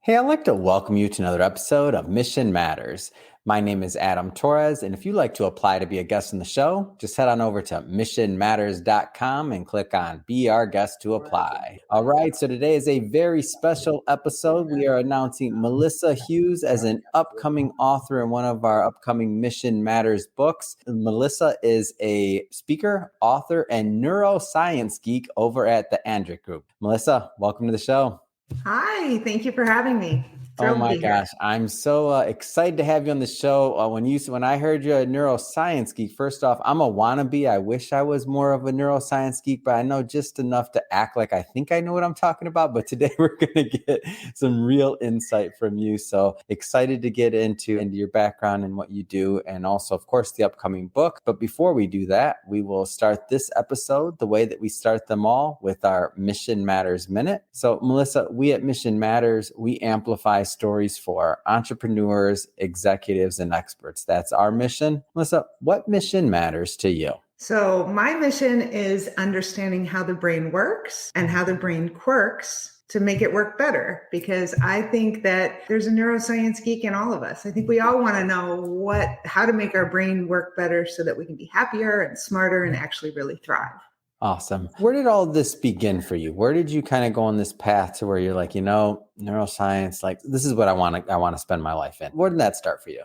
Hey, I'd like to welcome you to another episode of Mission Matters. My name is Adam Torres, and if you'd like to apply to be a guest on the show, just head on over to missionmatters.com and click on Be Our Guest to apply. All right, so today is a very special episode. We are announcing Melissa Hughes as an upcoming author in one of our upcoming Mission Matters books. Melissa is a speaker, author, and neuroscience geek over at the Andrick Group. Melissa, welcome to the show. Hi, thank you for having me. Oh my gosh, I'm so excited to have you on the show. When I heard you're a neuroscience geek, first off, I'm a wannabe. I wish I was more of a neuroscience geek, but I know just enough to act like I think I know what I'm talking about. But today we're going to get some real insight from you. So excited to get into your background and what you do, and also, of course, the upcoming book. But before we do that, we will start this episode the way that we start them all, with our Mission Matters Minute. So Melissa, we at Mission Matters, we amplify stories for entrepreneurs, executives, and experts. That's our mission. Melissa, what mission matters to you? So my mission is understanding how the brain works and how the brain quirks to make it work better, because I think that there's a neuroscience geek in all of us. I think we all want to know how to make our brain work better so that we can be happier and smarter and actually really thrive. Awesome. Where did all this begin for you? Where did you kind of go on this path to where you're like, neuroscience, like this is what I want to spend my life in? Where did that start for you?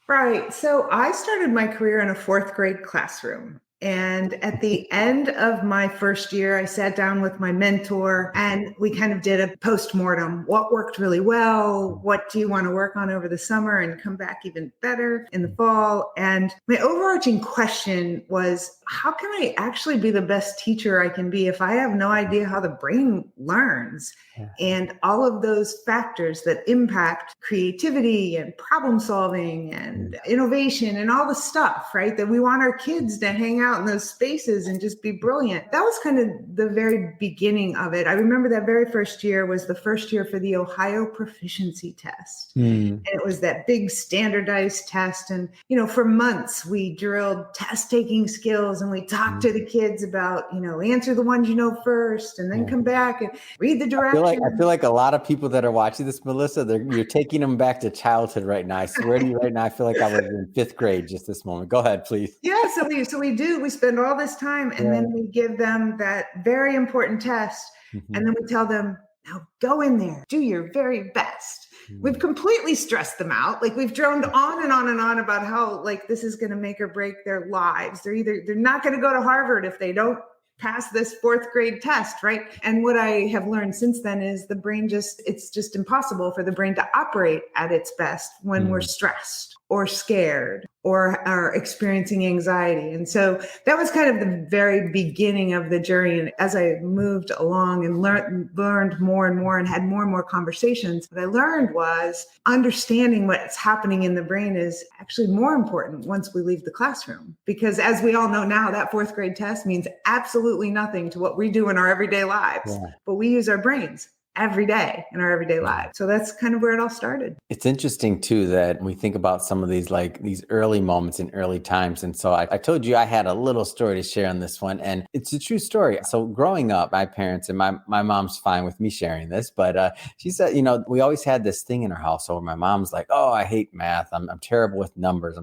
Right. So I started my career in a fourth grade classroom. And at the end of my first year, I sat down with my mentor and we kind of did a postmortem. What worked really well? What do you want to work on over the summer and come back even better in the fall? And my overarching question was, how can I actually be the best teacher I can be if I have no idea how the brain learns? Yeah. And all of those factors that impact creativity and problem solving and innovation and all the stuff, right? That we want our kids to hang out in those spaces and just be brilliant. That was kind of the very beginning of it. I remember that very first year was the first year for the Ohio Proficiency Test. And it was that big standardized test. And, for months we drilled test taking skills and we talked to the kids about, answer the ones you know first and then come back and read the directions. I feel like a lot of people that are watching this, Melissa, you're taking them back to childhood right now. I swear to you right now, I feel like I was in fifth grade just this moment. Go ahead, please. Yeah, so we spend all this time and then we give them that very important test. And then we tell them, now go in there, do your very best. We've completely stressed them out. Like we've droned on and on and on about how like this is going to make or break their lives. They're not going to go to Harvard if they don't pass this fourth grade test, right? And what I have learned since then is the brain it's just impossible for the brain to operate at its best when we're stressed or scared or are experiencing anxiety. And so that was kind of the very beginning of the journey. And as I moved along and learned more and more and had more and more conversations, what I learned was understanding what's happening in the brain is actually more important once we leave the classroom. Because as we all know now, that fourth grade test means absolutely nothing to what we do in our everyday lives. Yeah. But we use our brains every day in our everyday lives. So that's kind of where it all started. It's interesting too that we think about some of these early moments in early times. And so I told you I had a little story to share on this one, and it's a true story. So growing up, my parents and my mom's fine with me sharing this, but she said, we always had this thing in our household. My mom's like, oh, I hate math. I'm terrible with numbers.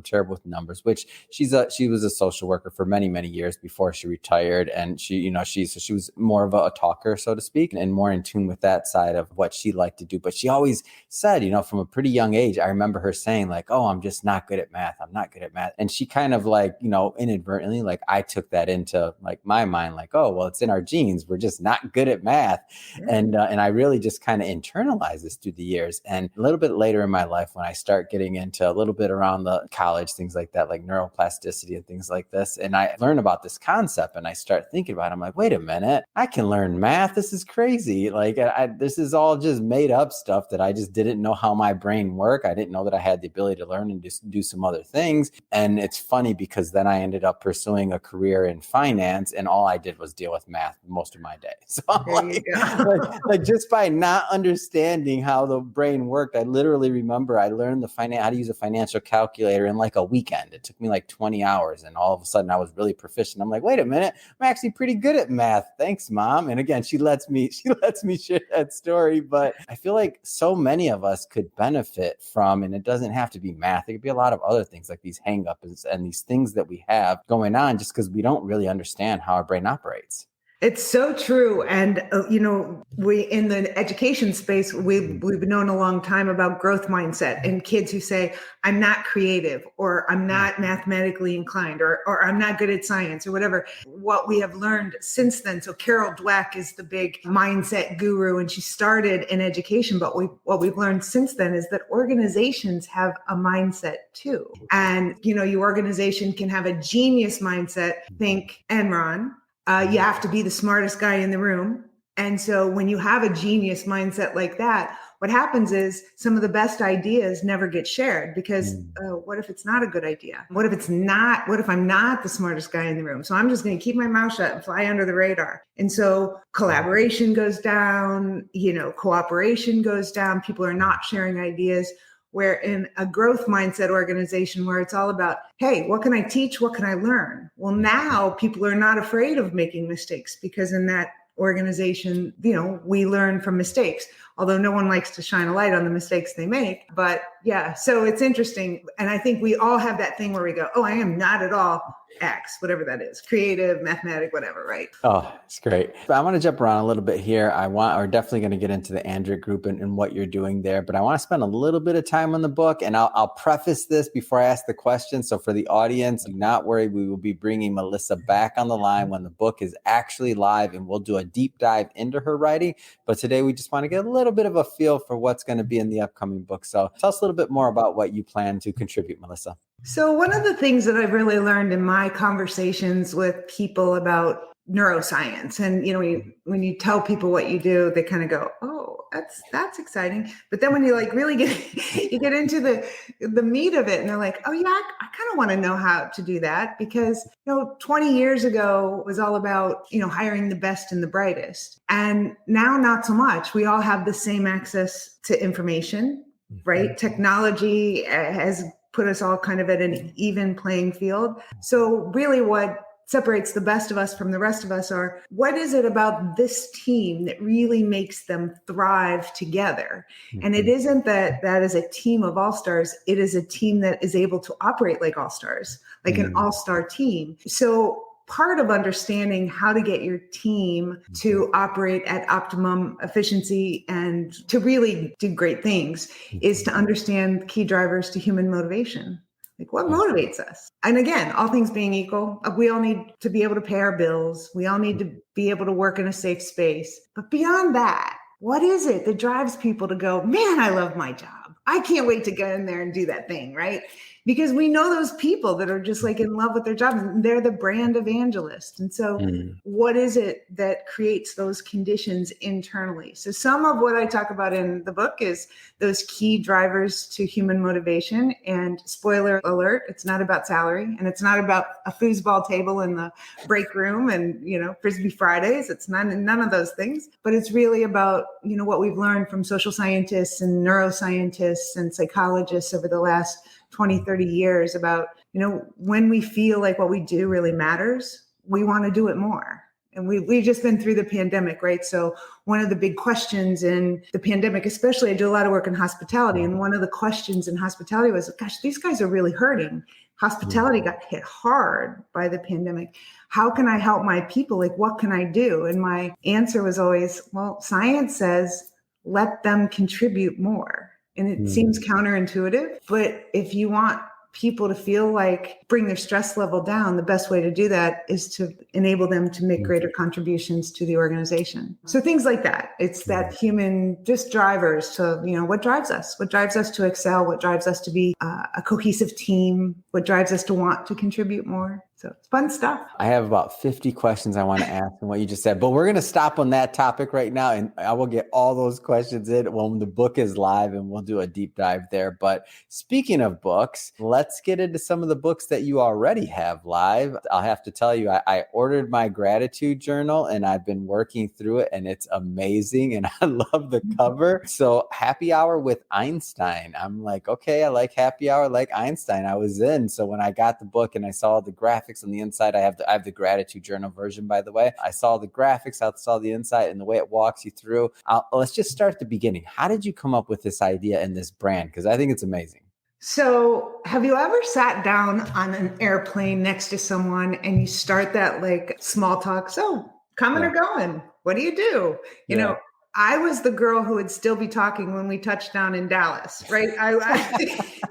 Which she was a social worker for many, many years before she retired. And she was more of a talker, so to speak, and more in tune with that side of what she liked to do. But she always said, from a pretty young age, I remember her saying like, oh, I'm just not good at math. I'm not good at math. And she kind of like, inadvertently, like I took that into like my mind, like, oh, well, it's in our genes. We're just not good at math. Yeah. And I really just kind of internalized this through the years. And a little bit later in my life, when I start getting into a little bit around the college, things like that, like neuroplasticity and things like this. And I learn about this concept and I start thinking about it. I'm like, wait a minute, I can learn math. This is crazy. Like this is all just made up stuff that I just didn't know how my brain worked. I didn't know that I had the ability to learn and just do some other things. And it's funny because then I ended up pursuing a career in finance and all I did was deal with math most of my day. So like just by not understanding how the brain worked, I literally remember I learned how to use a financial calculator in like a weekend. It took me like 20 hours and all of a sudden I was really proficient. I'm like, wait a minute, I'm actually pretty good at math. Thanks, Mom. And again, she lets me share that story, but I feel like so many of us could benefit from, and it doesn't have to be math. It could be a lot of other things like these hang-ups and these things that we have going on just because we don't really understand how our brain operates. It's so true. And, we in the education space, we've known a long time about growth mindset and kids who say, I'm not creative, or I'm not mathematically inclined, or I'm not good at science, or whatever. What we have learned since then. So Carol Dweck is the big mindset guru, and she started in education. But what we've learned since then is that organizations have a mindset too. And, your organization can have a genius mindset. Think Enron. You have to be the smartest guy in the room. And so when you have a genius mindset like that, what happens is some of the best ideas never get shared because what if it's not a good idea? What if I'm not the smartest guy in the room? So I'm just going to keep my mouth shut and fly under the radar. And so collaboration goes down, cooperation goes down. People are not sharing ideas. Where in a growth mindset organization where it's all about, hey, what can I teach? What can I learn? Well, now people are not afraid of making mistakes because in that organization, we learn from mistakes, although no one likes to shine a light on the mistakes they make. But yeah, so it's interesting. And I think we all have that thing where we go, oh, I am not at all X, whatever that is, creative, mathematic, whatever, right? Oh, it's great. But I want to jump around a little bit here. We're definitely going to get into the Andric group and what you're doing there, but I want to spend a little bit of time on the book, and I'll preface this before I ask the question. So for the audience, do not worry. We will be bringing Melissa back on the line when the book is actually live, and we'll do a deep dive into her writing. But today we just want to get a little bit of a feel for what's going to be in the upcoming book. So tell us a little bit more about what you plan to contribute, Melissa. So one of the things that I've really learned in my conversations with people about neuroscience, and when you tell people what you do, they kind of go, "Oh, that's exciting." But then when you really get into the meat of it, and they're like, "Oh yeah, I kind of want to know how to do that," because 20 years ago was all about hiring the best and the brightest, and now not so much. We all have the same access to information, right? Technology has put us all kind of at an even playing field. So really what separates the best of us from the rest of us are, what is it about this team that really makes them thrive together? And it isn't that is a team of all-stars. It is a team that is able to operate like all-stars, like an all-star team. So part of understanding how to get your team to operate at optimum efficiency and to really do great things is to understand key drivers to human motivation. Like what motivates us? And again, all things being equal, we all need to be able to pay our bills. We all need to be able to work in a safe space. But beyond that, what is it that drives people to go, man, I love my job. I can't wait to get in there and do that thing, right? Because we know those people that are just in love with their jobs, and they're the brand evangelist. And so what is it that creates those conditions internally? So some of what I talk about in the book is those key drivers to human motivation. And spoiler alert, it's not about salary, and it's not about a foosball table in the break room and, Frisbee Fridays. It's none of those things, but it's really about, what we've learned from social scientists and neuroscientists and psychologists over the last 20, 30 years about, when we feel like what we do really matters, we want to do it more. And we've just been through the pandemic, right? So one of the big questions in the pandemic, especially I do a lot of work in hospitality. And one of the questions in hospitality was, gosh, these guys are really hurting. Hospitality got hit hard by the pandemic. How can I help my people? What can I do? And my answer was always, well, science says, let them contribute more. And it seems counterintuitive, but if you want people to feel bring their stress level down, the best way to do that is to enable them to make greater contributions to the organization. So things like that. It's that human just drivers to, what drives us to excel, what drives us to be a cohesive team, what drives us to want to contribute more. So it's fun stuff. I have about 50 questions I want to ask on what you just said, but we're going to stop on that topic right now. And I will get all those questions in when the book is live and we'll do a deep dive there. But speaking of books, let's get into some of the books that you already have live. I'll have to tell you, I ordered my gratitude journal and I've been working through it and it's amazing. And I love the cover. So Happy Hour with Einstein. I'm like, okay, I like Happy Hour like Einstein. I was in. So when I got the book and I saw the graphics graphics on the inside. I have the gratitude journal version, by the way. I saw the graphics, I saw the inside and the way it walks you through. Let's just start at the beginning. How did you come up with this idea and this brand? Because I think it's amazing. So, have you ever sat down on an airplane next to someone and you start that like small talk? So, coming or going? What do you do? You know, I was the girl who would still be talking when we touched down in Dallas, right?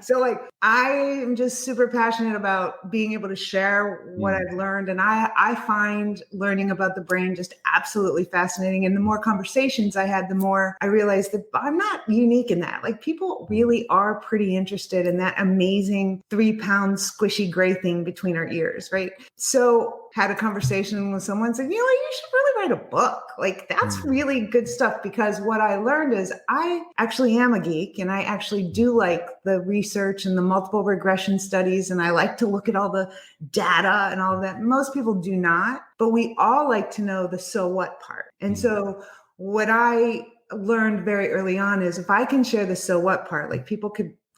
So like I am just super passionate about being able to share what I've learned. And I find learning about the brain just absolutely fascinating. And the more conversations I had, the more I realized that I'm not unique in that. Like people really are pretty interested in that amazing 3-pound squishy gray thing between our ears, right? So had a conversation with someone and said, you know, you should really write a book. Like that's really good stuff, because what I learned is I actually am a geek and I actually do like the research and the multiple regression studies. And I like to look at all the data and all of that. Most people do not, but we all like to know the so what part. And so what I learned very early on is if I can share the so what part, like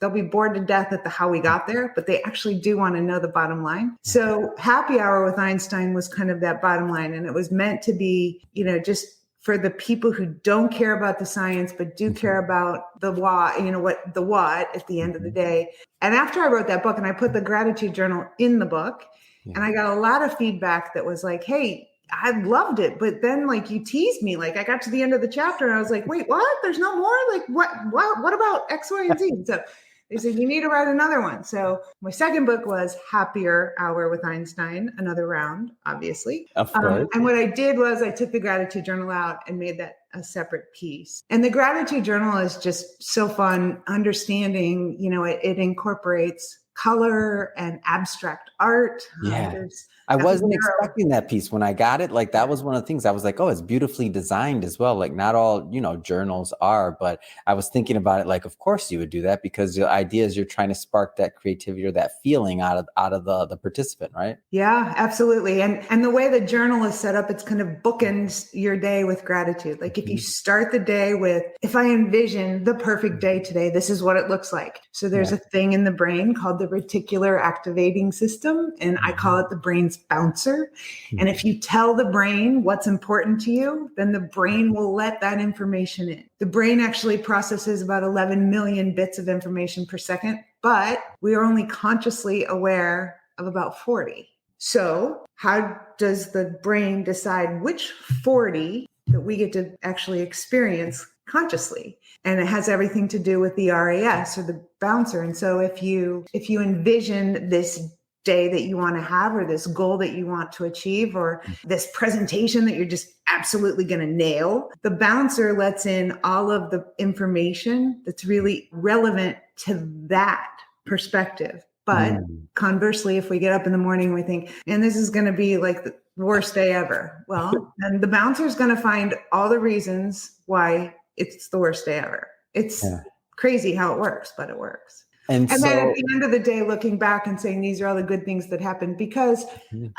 they'll be bored to death at the how we got there, but they actually do want to know the bottom line. So Happy Hour with Einstein was kind of that bottom line. And it was meant to be, you know, just for the people who don't care about the science, but do care about the why, you know, what at the end of the day. And after I wrote that book and I put the gratitude journal in the book, and I got a lot of feedback that was like, hey, I loved it. But then like you teased me, like I got to the end of the chapter and I was like, wait, what? There's no more? Like what about X, Y, and Z? So they said, you need to write another one. So my second book was Happier Hour with Einstein, another round, obviously. Of course. And what I did was I took the gratitude journal out and made that a separate piece. And the gratitude journal is just so fun understanding, you know, it incorporates color and abstract art. I wasn't expecting that piece when I got it. Like that was one of the things I was like, oh, it's beautifully designed as well. Like not all, you know, journals are, but I was thinking about it like, of course you would do that because the idea is you're trying to spark that creativity or that feeling out of the participant, right? Yeah, absolutely. And the way the journal is set up, it's kind of bookends your day with gratitude. Like if you start the day with, if I envision the perfect day today, this is what it looks like. So there's a thing in the brain called the reticular activating system, and I call it the brain's bouncer. And if you tell the brain what's important to you, then the brain will let that information in. The brain actually processes about 11 million bits of information per second, but we are only consciously aware of about 40. So how does the brain decide which 40 that we get to actually experience consciously? And it has everything to do with the RAS, or the bouncer. And so if you envision this day that you want to have, or this goal that you want to achieve, or this presentation that you're just absolutely going to nail, the bouncer lets in all of the information that's really relevant to that perspective. But conversely, if we get up in the morning and we think, and this is going to be like the worst day ever, well, then the bouncer is going to find all the reasons why it's the worst day ever. It's crazy how it works, but it works. And then at the end of the day, looking back and saying, these are all the good things that happened, because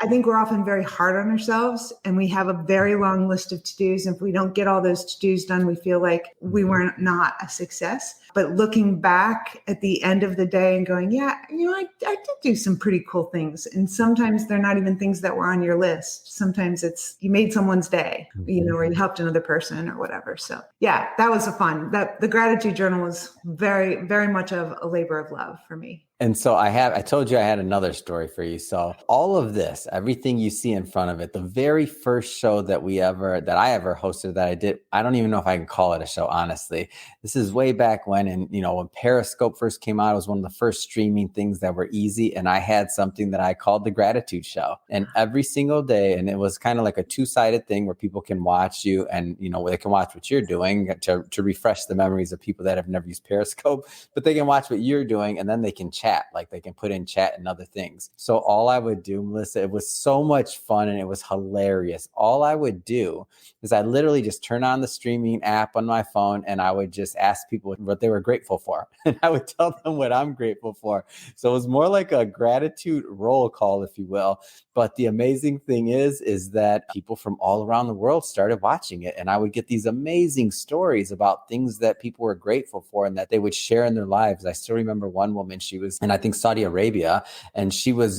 I think we're often very hard on ourselves and we have a very long list of to-dos. And if we don't get all those to-dos done, we feel like we were not a success. But looking back at the end of the day and going, yeah, you know, I did do some pretty cool things. And sometimes they're not even things that were on your list. Sometimes it's you made someone's day, you know, or you helped another person or whatever. So yeah, that was fun. The gratitude journal was very, very much of a labor of love for me. And so I told you I had another story for you. So all of this, everything you see in front of it, the very first show that I ever hosted that I did, I don't even know if I can call it a show, honestly. This is way back when, and you know, when Periscope first came out, it was one of the first streaming things that were easy. And I had something that I called the Gratitude Show. And every single day, and it was kind of like a two-sided thing where people can watch you and, you know, they can watch what you're doing to refresh the memories of people that have never used Periscope, but they can watch what you're doing and then they can chat. Like they can put in chat and other things. So all I would do, Melissa, it was so much fun and it was hilarious. All I would do is I literally just turn on the streaming app on my phone and I would just ask people what they were grateful for. And I would tell them what I'm grateful for. So it was more like a gratitude roll call, if you will. But the amazing thing is that people from all around the world started watching it. And I would get these amazing stories about things that people were grateful for and that they would share in their lives. I still remember one woman, she was in, I think, Saudi Arabia. And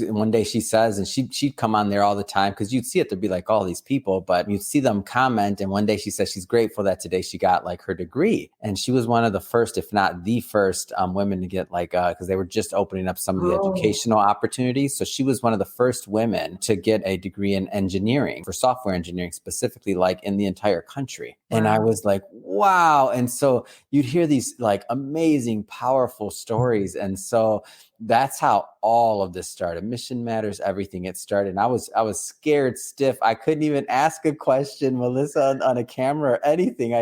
one day she says, and she'd come on there all the time because you'd see it, there'd be like all these people, but you'd see them comment. And one day she says she's grateful that today she got like her degree. And she was one of the first, if not the first women to get like, because they were just opening up some of the educational opportunities. So she was one of the first women to get a degree in engineering, for software engineering specifically, like in the entire country. Wow. And I was like, wow. And so you'd hear these like amazing, powerful stories. And so that's how all of this started. Mission Matters, everything. It started. And I was scared stiff. I couldn't even ask a question, Melissa, on a camera or anything.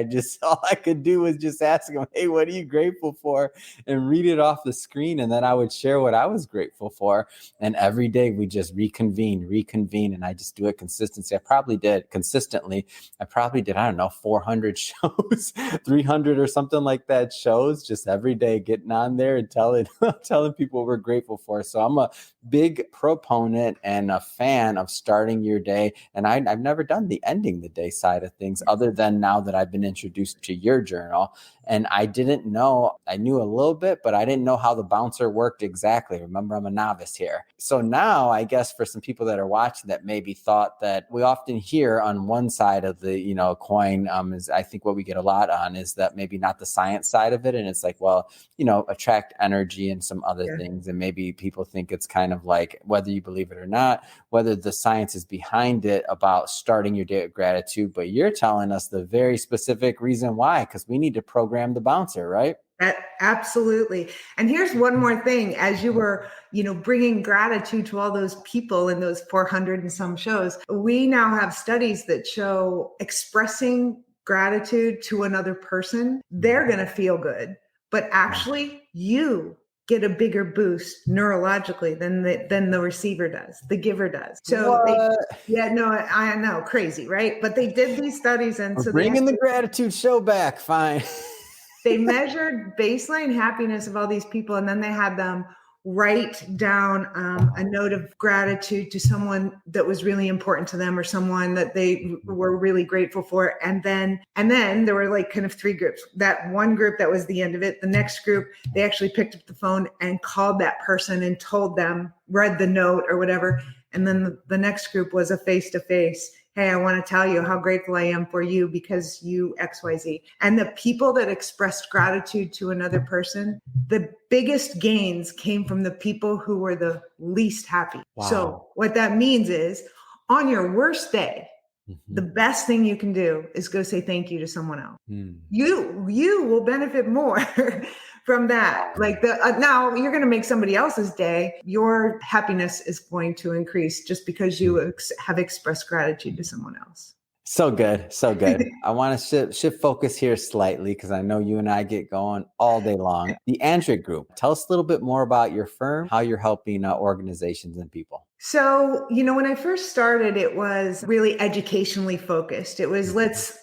All I could do was just ask them, hey, what are you grateful for? And read it off the screen. And then I would share what I was grateful for. And every day we just reconvene. And I just do it consistently. I probably did, I don't know, 400 shows, 300 or something like that shows, just every day getting on there and telling people what we're grateful for. So I'm a big proponent and a fan of starting your day. And I've never done the ending the day side of things other than now that I've been introduced to your journal. And I didn't know, I knew a little bit, but I didn't know how the bouncer worked exactly. Remember, I'm a novice here. So now I guess for some people that are watching that maybe thought that we often hear on one side of the, coin is I think what we get a lot on is that maybe not the science side of it. And it's like, well, attract energy and some other things. And maybe people think it's kind of like, whether you believe it or not, whether the science is behind it about starting your day with gratitude, but you're telling us the very specific reason why, because we need to program the bouncer, right? Absolutely. And here's one more thing. As you were, bringing gratitude to all those people in those 400 and some shows, we now have studies that show expressing gratitude to another person, they're going to feel good. But actually, you get a bigger boost neurologically than the receiver does, the giver does. So I know, crazy, right? But they did these studies, and so bringing the gratitude show back. Fine. They measured baseline happiness of all these people, and then they had them write down a note of gratitude to someone that was really important to them or someone that they were really grateful for. And then there were like kind of three groups. That one group, that was the end of it. The next group, they actually picked up the phone and called that person and told them, read the note or whatever. And then the next group was a face-to-face. Hey, I want to tell you how grateful I am for you because you XYZ. And the people that expressed gratitude to another person, the biggest gains came from the people who were the least happy. Wow. So what that means is on your worst day, the best thing you can do is go say thank you to someone else. You will benefit more from that. Like now you're going to make somebody else's day. Your happiness is going to increase just because you have expressed gratitude to someone else. So good. So good. I want to shift focus here slightly because I know you and I get going all day long. The Andrick Group. Tell us a little bit more about your firm, how you're helping organizations and people. So, when I first started, it was really educationally focused. It was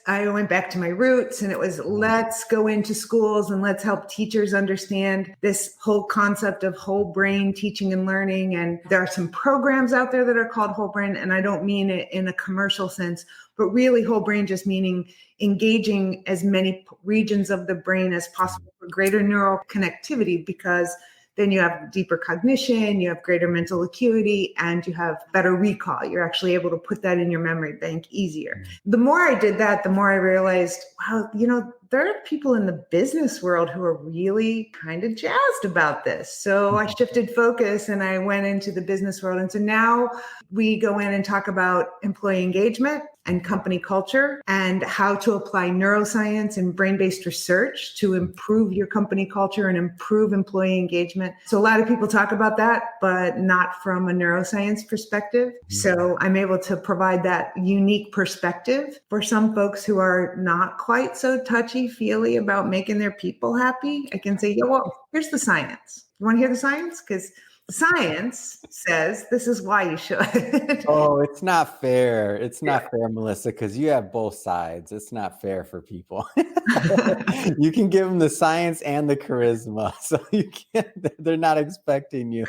I went back to my roots, and it was let's go into schools and let's help teachers understand this whole concept of whole brain teaching and learning. And there are some programs out there that are called whole brain. And I don't mean it in a commercial sense, but really whole brain just meaning engaging as many regions of the brain as possible for greater neural connectivity, because then you have deeper cognition, you have greater mental acuity, and you have better recall. You're actually able to put that in your memory bank easier. The more I did that, the more I realized, wow, there are people in the business world who are really kind of jazzed about this. So I shifted focus and I went into the business world. And so now we go in and talk about employee engagement and company culture and how to apply neuroscience and brain-based research to improve your company culture and improve employee engagement. So a lot of people talk about that, but not from a neuroscience perspective. So I'm able to provide that unique perspective for some folks who are not quite so touchy-feely about making their people happy. I can say, here's the science. You want to hear the science? Because science says this is why you should. Oh, it's not fair. It's not fair, Melissa, because you have both sides. It's not fair for people. You can give them the science and the charisma. So they're not expecting you.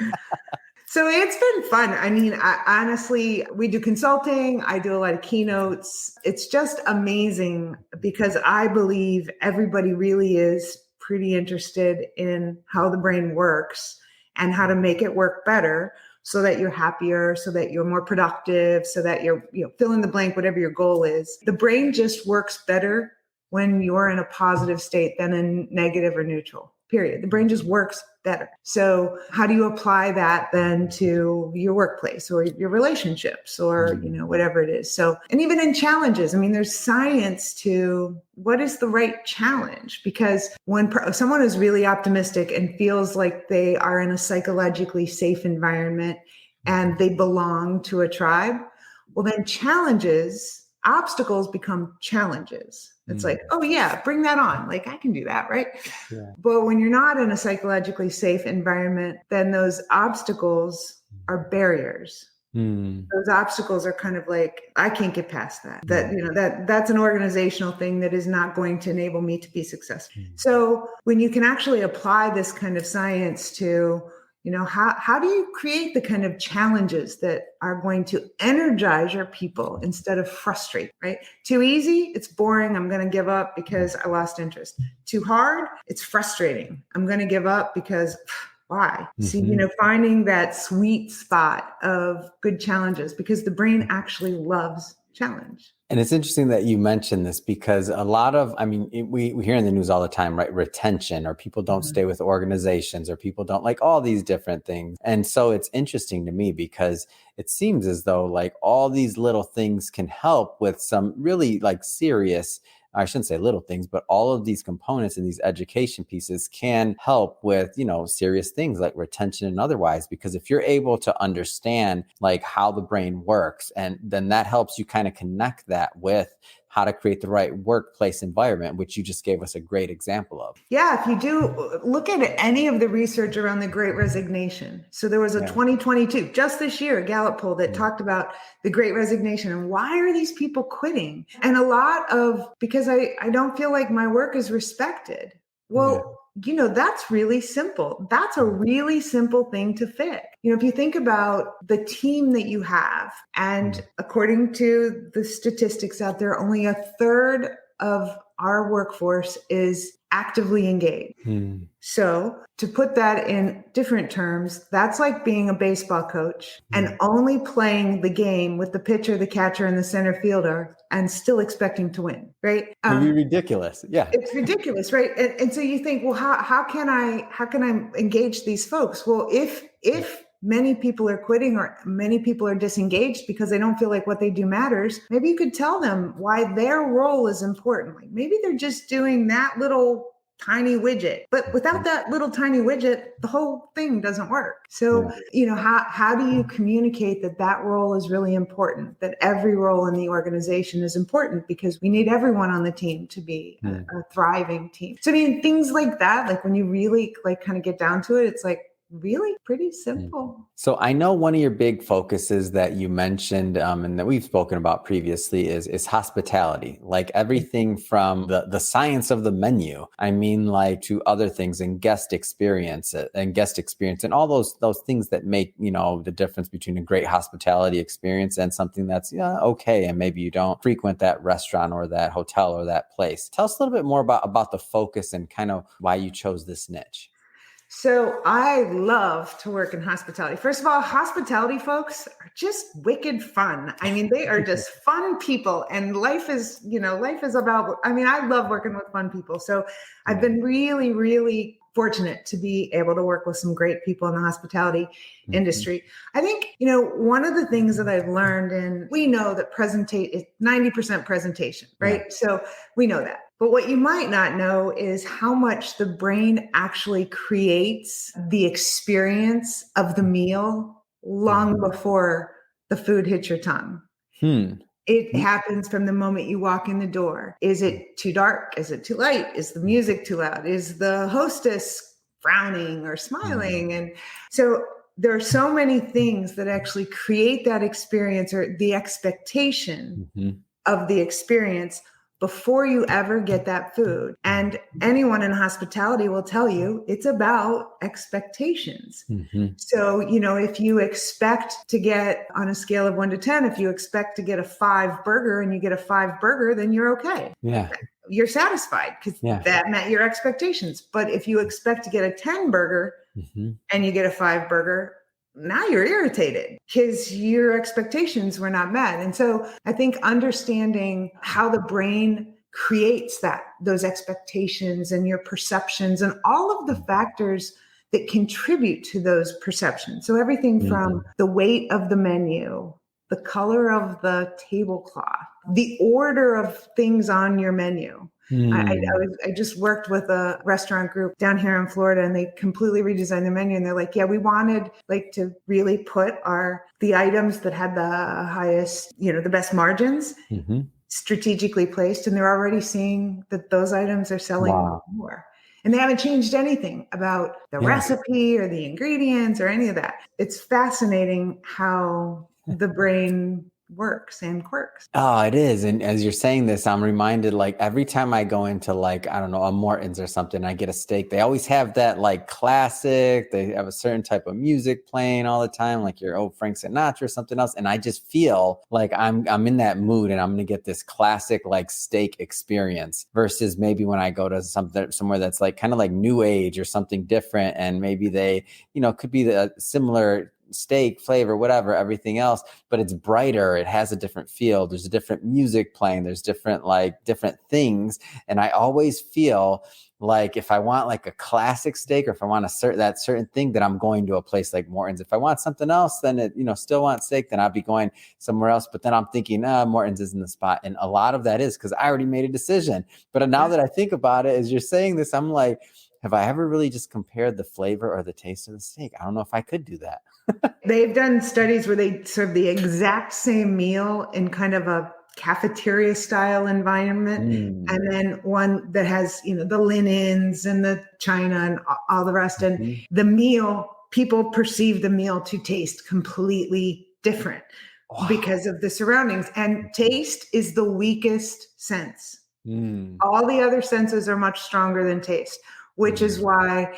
So it's been fun. I mean, honestly, we do consulting. I do a lot of keynotes. It's just amazing because I believe everybody really is pretty interested in how the brain works. and how to make it work better so that you're happier, so that you're more productive, so that you're, fill in the blank, whatever your goal is. The brain just works better when you're in a positive state than in negative or neutral. Period. The brain just works better. So how do you apply that then to your workplace or your relationships or, whatever it is? So, and even in challenges, I mean, there's science to what is the right challenge, because when someone is really optimistic and feels like they are in a psychologically safe environment and they belong to a tribe, well, then obstacles become challenges. It's like, oh yeah, bring that on. Like I can do that, right? Yeah. But when you're not in a psychologically safe environment, then those obstacles are barriers. Those obstacles are kind of like, I can't get past that. That's an organizational thing that is not going to enable me to be successful. So when you can actually apply this kind of science to, how do you create the kind of challenges that are going to energize your people instead of frustrate, right? Too easy, it's boring. I'm going to give up because I lost interest. Too hard, it's frustrating. I'm going to give up because why? See, finding that sweet spot of good challenges, because the brain actually loves challenge. And it's interesting that you mentioned this, because we hear in the news all the time, right? Retention, or people don't stay with organizations, or people don't, like all these different things. And so it's interesting to me because it seems as though like all these little things can help with some really like serious, I shouldn't say little things, but all of these components and these education pieces can help with, serious things like retention and otherwise, because if you're able to understand like how the brain works, and then that helps you kind of connect that with how to create the right workplace environment, which you just gave us a great example of. Yeah, if you do look at any of the research around the Great Resignation. So there was a 2022, just this year, a Gallup poll that talked about the Great Resignation and why are these people quitting? And because I don't feel like my work is respected. Well, that's really simple. That's a really simple thing to fix. If you think about the team that you have, and according to the statistics out there, only a third of our workforce is actively engaged. So to put that in different terms, that's like being a baseball coach and only playing the game with the pitcher, the catcher, and the center fielder and still expecting to win, right? It'd be ridiculous. Yeah. It's ridiculous, right? And so you think, well, how can I engage these folks? Well, if many people are quitting or many people are disengaged because they don't feel like what they do matters, maybe you could tell them why their role is important. Like maybe they're just doing that little tiny widget, but without that little tiny widget, the whole thing doesn't work. So, how do you communicate that role is really important, that every role in the organization is important, because we need everyone on the team to be a thriving team. So, things like that, like when you really like kind of get down to it, it's like, really pretty simple. So I know one of your big focuses that you mentioned and that we've spoken about previously is hospitality, like everything from the science of the menu, like to other things, and guest experience and all those things that make, the difference between a great hospitality experience and something that's okay. And maybe you don't frequent that restaurant or that hotel or that place. Tell us a little bit more about the focus and kind of why you chose this niche. So I love to work in hospitality. First of all, hospitality folks are just wicked fun. They are just fun people, and life is about, I love working with fun people. So I've been really, really fortunate to be able to work with some great people in the hospitality industry. I think, one of the things that I've learned, and we know that 90% presentation, right? Yeah. So we know that. But what you might not know is how much the brain actually creates the experience of the meal long before the food hits your tongue. It happens from the moment you walk in the door. Is it too dark? Is it too light? Is the music too loud? Is the hostess frowning or smiling? And so there are so many things that actually create that experience or the expectation of the experience before you ever get that food. And anyone in hospitality will tell you it's about expectations. So, if you expect to get, on a scale of 1 to 10, if you expect to get a 5 burger and you get a 5 burger, then you're okay. Yeah. You're satisfied because that met your expectations. But if you expect to get a 10 burger, Mhm. and you get a 5 burger, now you're irritated because your expectations were not met. And so I think understanding how the brain creates those expectations and your perceptions and all of the factors that contribute to those perceptions. So everything from Mhm. the weight of the menu, the color of the tablecloth, the order of things on your menu. Mm. I just worked with a restaurant group down here in Florida, and they completely redesigned the menu. And they're like, yeah, we wanted like to really put the items that had the highest, the best margins Mhm. strategically placed. And they're already seeing that those items are selling Wow. more. And they haven't changed anything about the Yeah. recipe or the ingredients or any of that. It's fascinating how the brain works and quirks. Oh, it is. And as you're saying this, I'm reminded like every time I go into like, I don't know, a Morton's or something, I get a steak. They always have that like classic, they have a certain type of music playing all the time, like your old Frank Sinatra or something else. And I just feel like I'm in that mood and I'm gonna get this classic like steak experience versus maybe when I go to somewhere that's like kind of like new age or something different. And maybe they, could be the similar steak flavor, whatever, everything else, but it's brighter. It has a different feel. There's a different music playing. There's different things. And I always feel like if I want like a classic steak or if I want that certain thing, that I'm going to a place like Morton's. If I want something else, then it, still want steak, then I'll be going somewhere else. But then I'm thinking, Morton's isn't the spot. And a lot of that is because I already made a decision. But now that I think about it, as you're saying this, I'm like, have I ever really just compared the flavor or the taste of the steak? I don't know if I could do that. They've done studies where they serve the exact same meal in kind of a cafeteria style environment, Mm. and then one that has, the linens and the china and all the rest. And Mhm. the meal, people perceive the meal to taste completely different Wow. because of the surroundings. And taste is the weakest sense. Mm. All the other senses are much stronger than taste, which is Mm. why,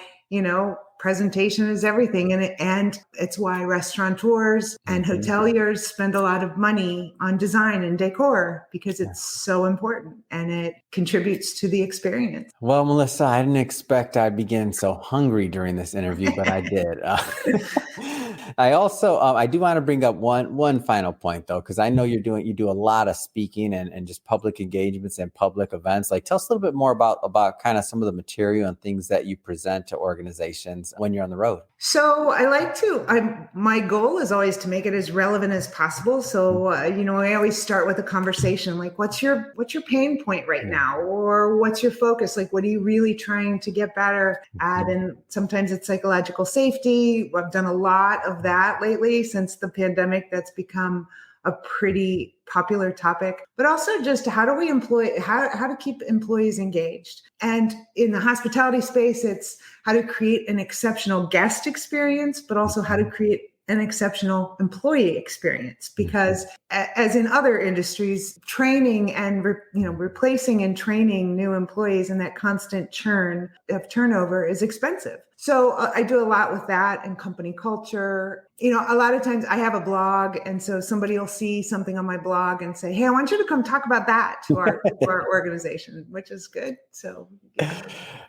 presentation is everything. And it's why restaurateurs and Mhm. hoteliers spend a lot of money on design and decor, because Yeah. it's so important and it contributes to the experience. Well, Melissa, I didn't expect I'd begin so hungry during this interview, but I did. I also, I do want to bring up one final point though, because I know you do a lot of speaking and just public engagements and public events. Like, tell us a little bit more about kind of some of the material and things that you present to organizations when you're on the road. So my goal is always to make it as relevant as possible. So, I always start with a conversation like, what's your pain point right Yeah. now? Or what's your focus? Like, what are you really trying to get better at? Mhm. And sometimes it's psychological safety. I've done a lot of that lately since the pandemic. That's become a pretty popular topic, but also just how to keep employees engaged. And in the hospitality space, it's how to create an exceptional guest experience, but also how to Mhm. create an exceptional employee experience. Mhm. Because as in other industries, training and replacing and training new employees and that constant churn of turnover is expensive. So I do a lot with that and company culture. A lot of times I have a blog, and so somebody will see something on my blog and say, "Hey, I want you to come talk about that to our organization," which is good. So yeah.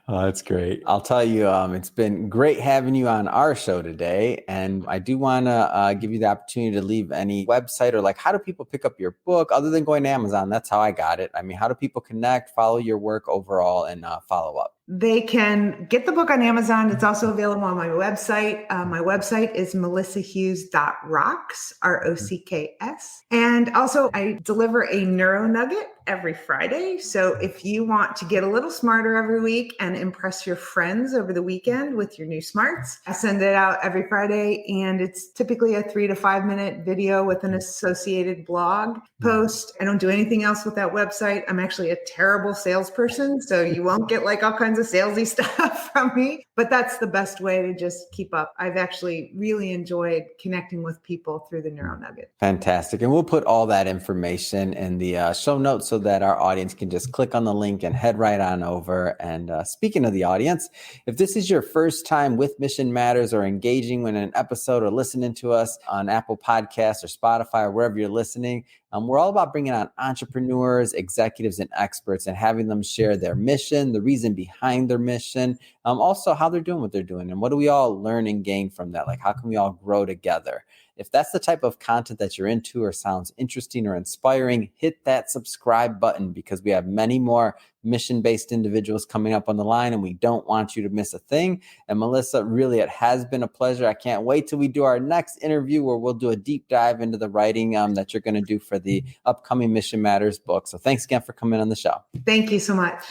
Oh, that's great. I'll tell you, it's been great having you on our show today. And I do want to give you the opportunity to leave any website or like, how do people pick up your book other than going to Amazon? That's how I got it. I mean, how do people connect, follow your work overall, and follow up? They can get the book on Amazon. It's also available on my website. My website is melissahughes.rocks, ROCKS. And also, I deliver a Neuro Nugget every Friday. So if you want to get a little smarter every week and impress your friends over the weekend with your new smarts, I send it out every Friday. And it's typically a 3 to 5 minute video with an associated blog post. I don't do anything else with that website. I'm actually a terrible salesperson, so you won't get like all kinds of salesy stuff from me, but that's the best way to just keep up. I've actually really enjoyed connecting with people through the Neuro Nugget. Fantastic. And we'll put all that information in the show notes so that our audience can just click on the link and head right on over. And speaking of the audience, if this is your first time with Mission Matters or engaging in an episode or listening to us on Apple Podcasts or Spotify or wherever you're listening, We're all about bringing on entrepreneurs, executives, and experts and having them share their mission, the reason behind their mission, also how they're doing what they're doing, and what do we all learn and gain from that? Like, how can we all grow together? If that's the type of content that you're into or sounds interesting or inspiring, hit that subscribe button, because we have many more mission-based individuals coming up on the line, and we don't want you to miss a thing. And Melissa, really, it has been a pleasure. I can't wait till we do our next interview, where we'll do a deep dive into the writing that you're going to do for the upcoming Mission Matters book. So thanks again for coming on the show. Thank you so much.